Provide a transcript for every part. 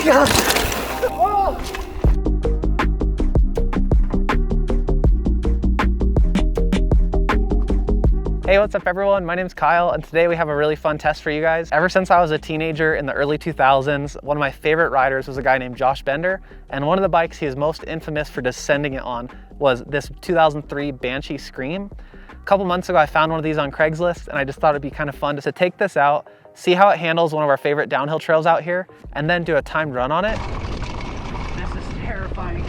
God. Oh. Hey, what's up everyone? My name's Kyle, and today we have a really fun test for you guys. Ever since I was a teenager in the early 2000s, one of my favorite riders was a guy named Josh Bender, and one of the bikes he is most infamous for descending it on was this 2003 Banshee Scream. A couple months ago, I found one of these on Craigslist, and I just thought it'd be kind of fun to take this out, see how it handles one of our favorite downhill trails out here, and then do a timed run on it. This is terrifying.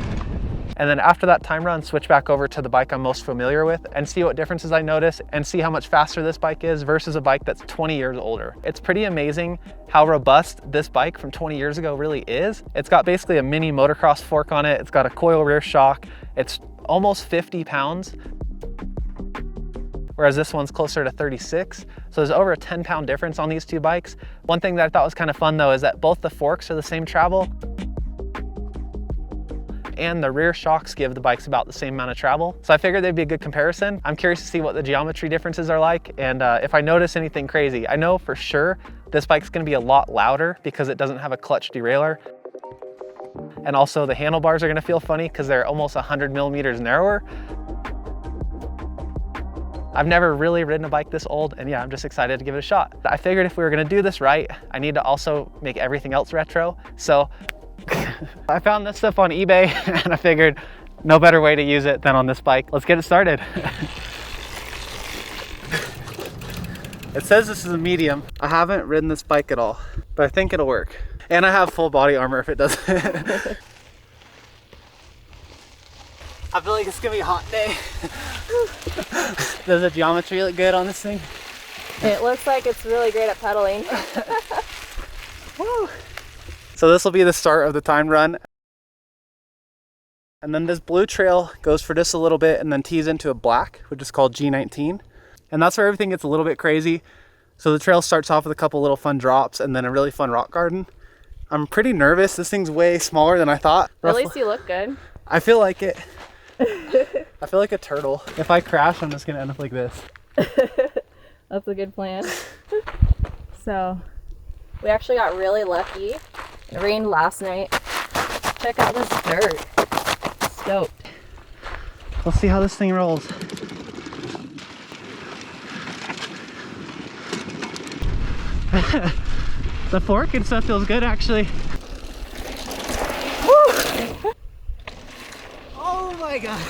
And then after that time run, switch back over to the bike I'm most familiar with and see what differences I notice and see how much faster this bike is versus a bike that's 20 years older. It's pretty amazing how robust this bike from 20 years ago really is. It's got basically a mini motocross fork on it. It's got a coil rear shock. It's almost 50 pounds, whereas this one's closer to 36. So there's over a 10-pound difference on these two bikes. One thing that I thought was kind of fun though is that both the forks are the same travel, and the rear shocks give the bikes about the same amount of travel. So I figured they'd be a good comparison. I'm curious to see what the geometry differences are like, and if I notice anything crazy. I know for sure this bike's gonna be a lot louder because it doesn't have a clutch derailleur. And also the handlebars are gonna feel funny because they're almost 100 millimeters narrower. I've never really ridden a bike this old, and yeah, I'm just excited to give it a shot. I figured if we were gonna do this right, I need to also make everything else retro. So I found this stuff on eBay and I figured no better way to use it than on this bike. Let's get it started. It says this is a medium. I haven't ridden this bike at all, but I think it'll work. And I have full body armor if it doesn't. I feel like it's gonna be a hot day. Does the geometry look good on this thing? It looks like it's really great at pedaling. Woo. So this will be the start of the time run. And then this blue trail goes for just a little bit and then tees into a black, which is called G19. And that's where everything gets a little bit crazy. So the trail starts off with a couple little fun drops and then a really fun rock garden. I'm pretty nervous. This thing's way smaller than I thought. At least you look good. I feel like it. I feel like a turtle. If I crash, I'm just gonna end up like this. That's a good plan. So we actually got really lucky. It rained last night. Check out this dirt. Stoked. Let's see how this thing rolls. The fork and stuff feels good actually. Woo! Oh my god.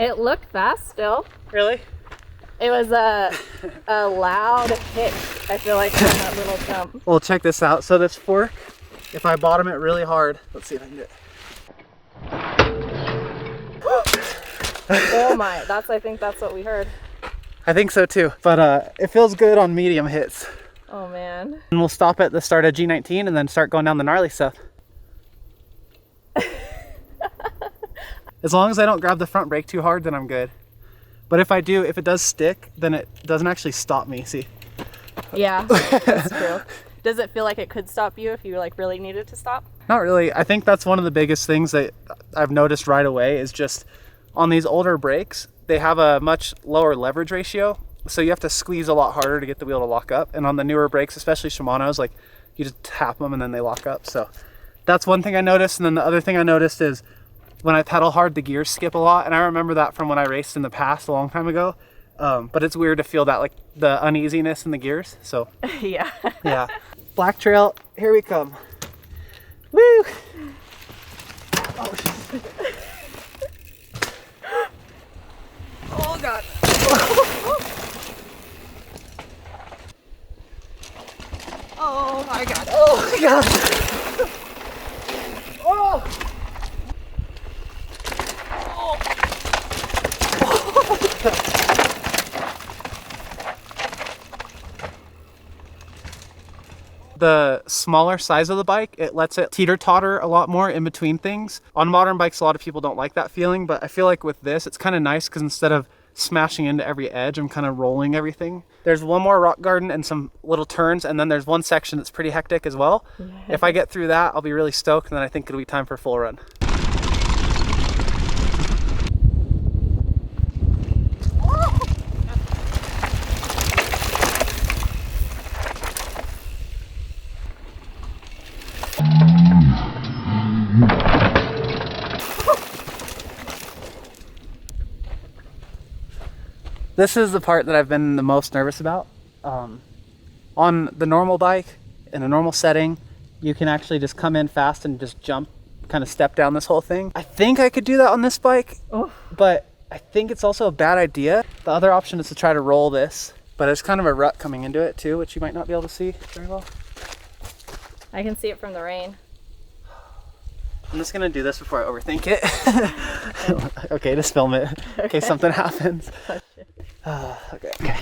It looked fast still. Really? It was a loud hit, I feel like, on that little jump. Well, check this out. So this fork, if I bottom it really hard, let's see if I can do it. Oh my, I think that's what we heard. I think so too, but it feels good on medium hits. Oh man. And we'll stop at the start of G19 and then start going down the gnarly stuff. As long as I don't grab the front brake too hard, then I'm good. But if I do, if it does stick, then it doesn't actually stop me, see? Yeah, that's true. Does it feel like it could stop you if you like really needed to stop? Not really. I think that's one of the biggest things that I've noticed right away is just on these older brakes, they have a much lower leverage ratio. So you have to squeeze a lot harder to get the wheel to lock up. And on the newer brakes, especially Shimano's, like you just tap them and then they lock up. So that's one thing I noticed. And then the other thing I noticed is when I pedal hard, the gears skip a lot. And I remember that from when I raced in the past a long time ago. But it's weird to feel that, like the uneasiness in the gears. So Yeah. yeah. Black trail, here we come. Woo! Oh, oh god. Oh my god. Oh my god. Oh. the smaller size of the bike, it lets it teeter-totter a lot more in between things. On modern bikes, a lot of people don't like that feeling, but I feel like with this, it's kind of nice because instead of smashing into every edge, I'm kind of rolling everything. There's one more rock garden and some little turns, and then there's one section that's pretty hectic as well. If I get through that, I'll be really stoked, and then I think it'll be time for a full run. This is the part that I've been the most nervous about. On the normal bike, in a normal setting, you can actually just come in fast and just jump, kind of step down this whole thing. I think I could do that on this bike, but I think it's also a bad idea. The other option is to try to roll this, but there's kind of a rut coming into it too, which you might not be able to see very well. I can see it from the rain. I'm just gonna do this before I overthink it. Okay, just film it in case something happens. Okay.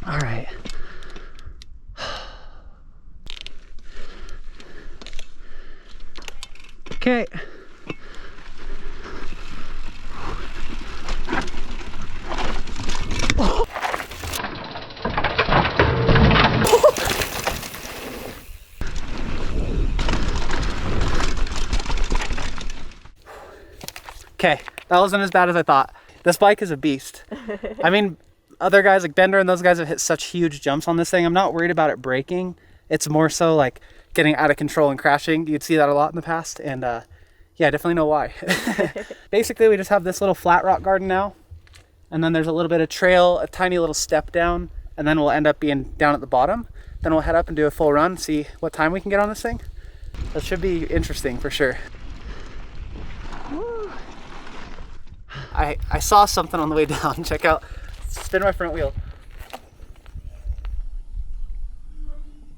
All right. Okay. Okay, that wasn't as bad as I thought. This bike is a beast. I mean, other guys like Bender and those guys have hit such huge jumps on this thing. I'm not worried about it breaking. It's more so like getting out of control and crashing. You'd see that a lot in the past, and yeah, I definitely know why. Basically, we just have this little flat rock garden now, and then there's a little bit of trail, a tiny little step down, and then we'll end up being down at the bottom. Then we'll head up and do a full run, see what time we can get on this thing. That should be interesting for sure. Woo. I saw something on the way down. Check out, spin my front wheel.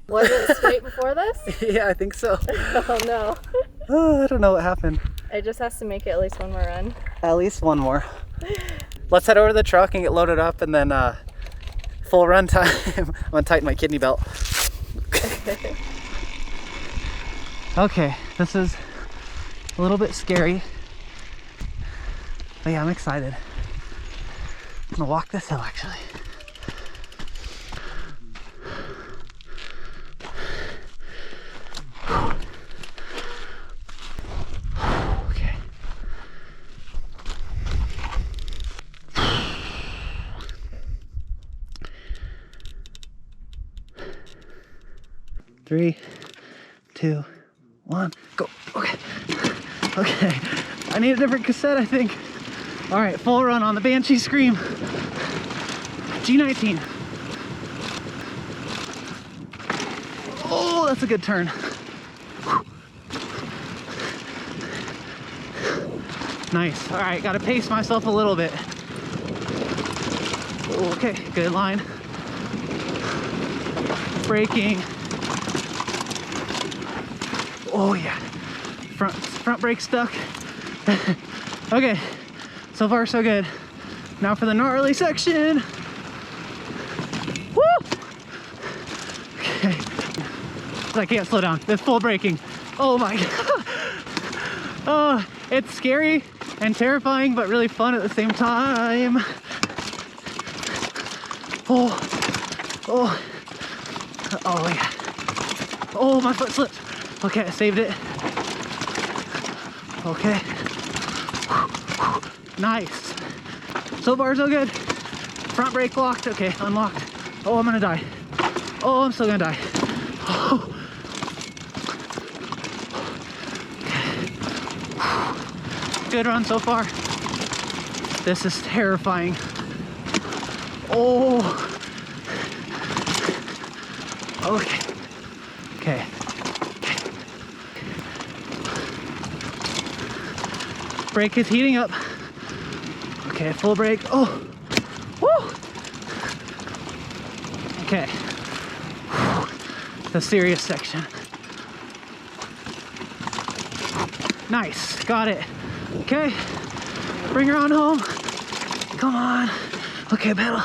Was it straight before this? Yeah, I think so. Oh no. Oh, I don't know what happened. It just has to make it at least one more run. At least one more. Let's head over to the truck and get loaded up, and then full run time. I'm gonna tighten my kidney belt. Okay, this is a little bit scary. But yeah, I'm excited. I'm gonna walk this hill actually. Okay. Three, two, one, go. Okay. Okay. I need a different cassette, I think. All right, full run on the Banshee Scream. G19. Oh, that's a good turn. Nice. All right, gotta pace myself a little bit. Okay, good line. Braking. Oh yeah. Front brake stuck. Okay. So far, so good. Now for the gnarly section. Woo! Okay. I can't slow down. It's full braking. Oh my God. Oh, it's scary and terrifying, but really fun at the same time. Oh, oh, oh yeah. Oh, my foot slipped. Okay, I saved it. Okay. Nice. So far, so good. Front brake locked. Okay, unlocked. Oh, I'm gonna die. Oh, I'm still gonna die. Oh. Okay. Good run so far. This is terrifying. Oh. Okay. Okay. Brake is heating up. Okay, full brake. Oh, woo! Okay, the serious section. Nice, got it. Okay, bring her on home. Come on. Okay, pedal.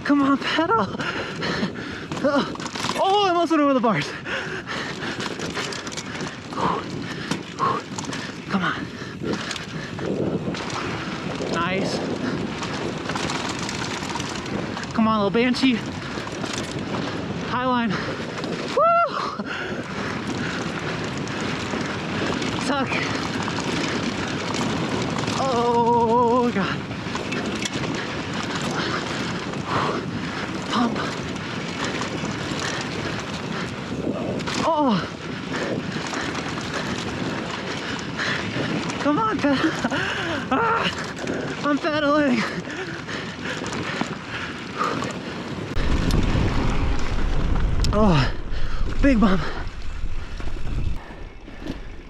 Come on, pedal. Oh, I almost went over the bars. Come on. Nice. Come on, little Banshee. High line. Woo! Tuck. Oh, God. Pump. Oh. Come on, pedal. Ah, I'm pedaling. Oh, big bump.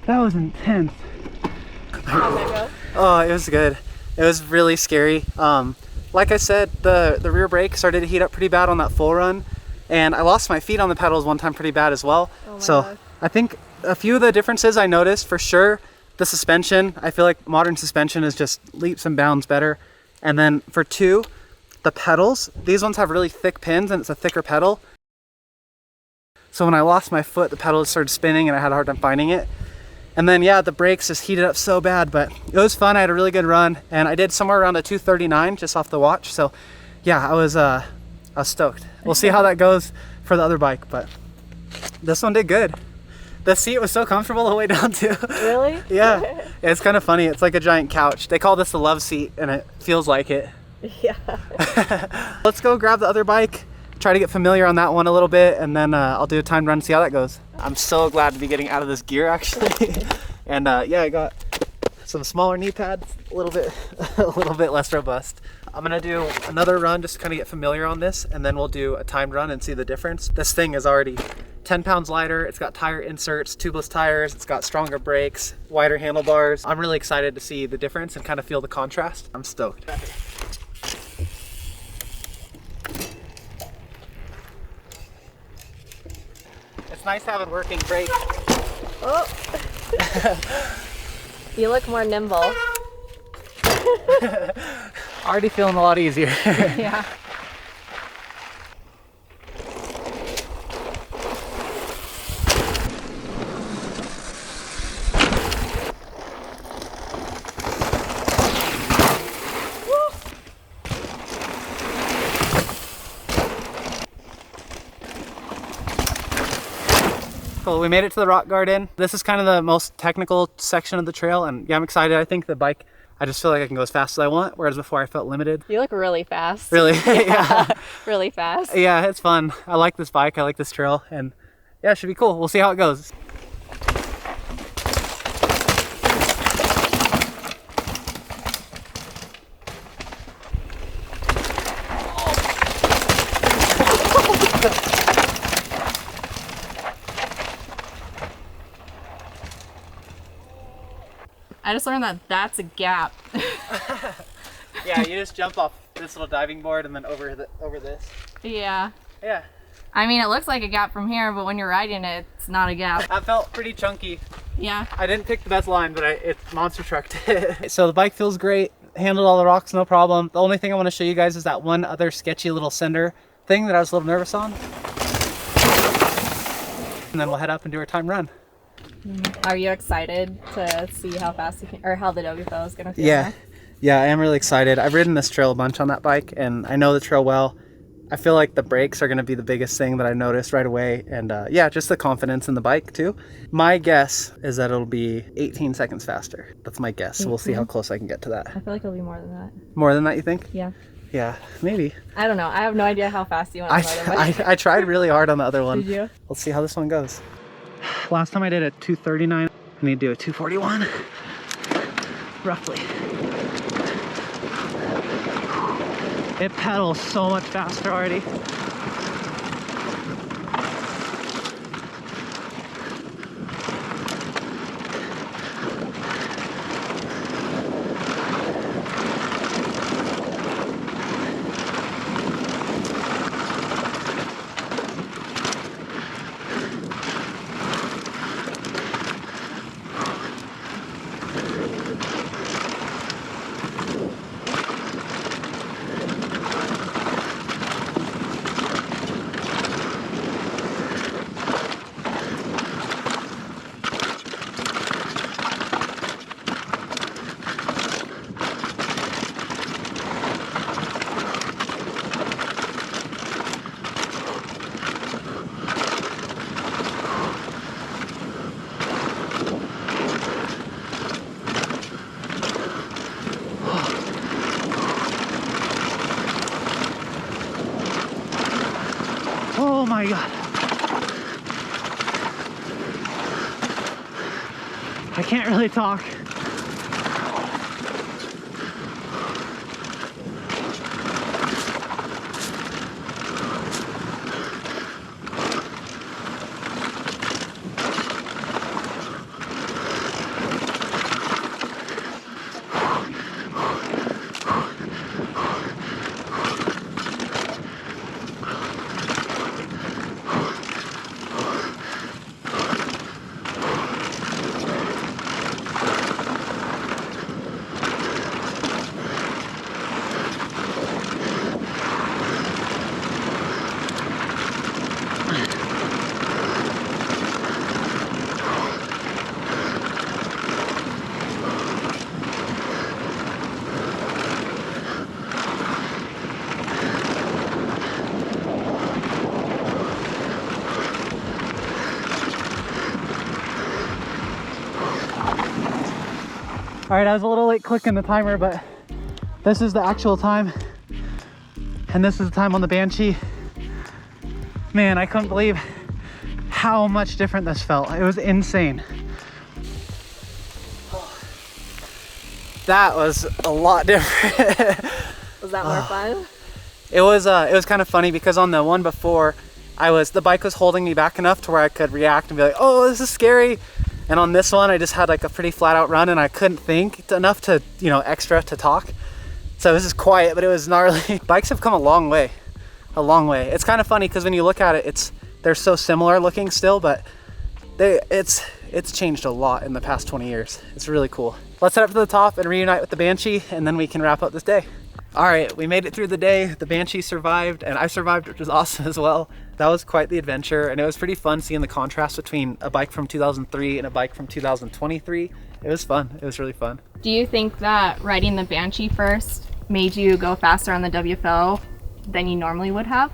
That was intense. How'd that go? Oh, it was good. It was really scary. Like I said, the rear brake started to heat up pretty bad on that full run, and I lost my feet on the pedals one time pretty bad as well. Oh my So gosh. I think a few of the differences I noticed for sure, the suspension. I feel like modern suspension is just leaps and bounds better. And then for two, the pedals. These ones have really thick pins and it's a thicker pedal. So when I lost my foot, the pedal started spinning and I had a hard time finding it. And then yeah, the brakes just heated up so bad, but it was fun. I had a really good run and I did somewhere around a 2:39 just off the watch. So yeah, I was stoked. We'll see how that goes for the other bike, but this one did good. The seat was so comfortable the way down too. Really? Yeah, it's kind of funny. It's like a giant couch. They call this the love seat and it feels like it. Yeah. Let's go grab the other bike, try to get familiar on that one a little bit, and then I'll do a timed run, see how that goes. I'm so glad to be getting out of this gear actually. And yeah, I got some smaller knee pads, a little bit less robust. I'm gonna do another run just to kind of get familiar on this, and then we'll do a timed run and see the difference. This thing is already 10 pounds lighter. It's got tire inserts, tubeless tires. It's got stronger brakes, wider handlebars. I'm really excited to see the difference and kind of feel the contrast. I'm stoked. It's nice having working brakes. Oh. You look more nimble. Already feeling a lot easier. Yeah. Cool, we made it to the rock garden. This is kind of the most technical section of the trail, and yeah, I'm excited. I think the bike, I just feel like I can go as fast as I want, whereas before I felt limited. You look really fast. Really? Yeah. Really fast. Yeah, it's fun. I like this bike, I like this trail, and yeah, it should be cool. We'll see how it goes. I just learned that that's a gap. Yeah, you just jump off this little diving board and then over this. Yeah. Yeah. I mean, it looks like a gap from here, but when you're riding it, it's not a gap. That felt pretty chunky. Yeah. I didn't pick the best line, but it's monster trucked it. So the bike feels great. Handled all the rocks, no problem. The only thing I want to show you guys is that one other sketchy little cinder thing that I was a little nervous on. And then we'll head up and do our time run. Are you excited to see how fast you can, or how the WFO is gonna feel? Yeah. Yeah, I am really excited. I've ridden this trail a bunch on that bike and I know the trail well. I feel like the brakes are going to be the biggest thing that I noticed right away. And yeah, just the confidence in the bike too. My guess is that it'll be 18 seconds faster. That's my guess. So we'll see how close I can get to that. I feel like it'll be more than that. More than that, you think? Yeah. Yeah, maybe. I don't know. I have no idea how fast you went on the other bike. I tried really hard on the other one. Did you? Let's see how this one goes. Last time I did a 2:39. I need to do a 2:41, roughly. It pedals so much faster already. my God. I can't really talk. All right, I was a little late clicking the timer, but this is the actual time. And this is the time on the Banshee. Man, I couldn't believe how much different this felt. It was insane. That was a lot different. Was that more fun? It was kind of funny because on the one before, the bike was holding me back enough to where I could react and be like, oh, this is scary. And on this one, I just had like a pretty flat out run and I couldn't think enough to, extra to talk. So this is quiet, but it was gnarly. Bikes have come a long way. It's kind of funny because when you look at it, they're so similar looking still, but it's changed a lot in the past 20 years. It's really cool. Let's head up to the top and reunite with the Banshee, and then we can wrap up this day. All right, we made it through the day. The Banshee survived, and I survived, which was awesome as well. That was quite the adventure, and it was pretty fun seeing the contrast between a bike from 2003 and a bike from 2023. It was fun. It was really fun. Do you think that riding the Banshee first made you go faster on the WFO than you normally would have?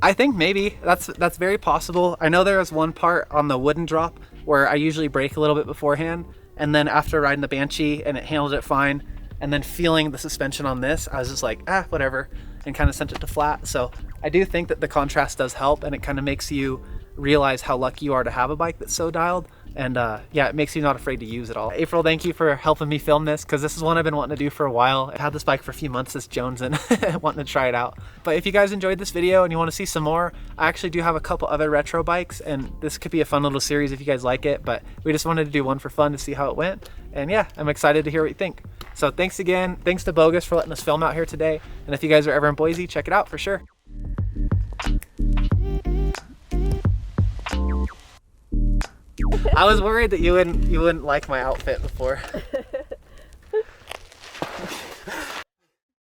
I think maybe. That's very possible. I know there was one part on the wooden drop where I usually brake a little bit beforehand, and then after riding the Banshee and it handled it fine, and then feeling the suspension on this, I was just like, whatever, and kind of sent it to flat. So I do think that the contrast does help, and it kind of makes you realize how lucky you are to have a bike that's so dialed. And yeah, it makes you not afraid to use it all. April, thank you for helping me film this, because this is one I've been wanting to do for a while. I had this bike for a few months, this Jonesin, wanting to try it out. But if you guys enjoyed this video and you want to see some more, I actually do have a couple other retro bikes, and this could be a fun little series if you guys like it. But we just wanted to do one for fun to see how it went. And yeah, I'm excited to hear what you think. So thanks again. Thanks to Bogus for letting us film out here today. And if you guys are ever in Boise, check it out for sure. I was worried that you wouldn't like my outfit before.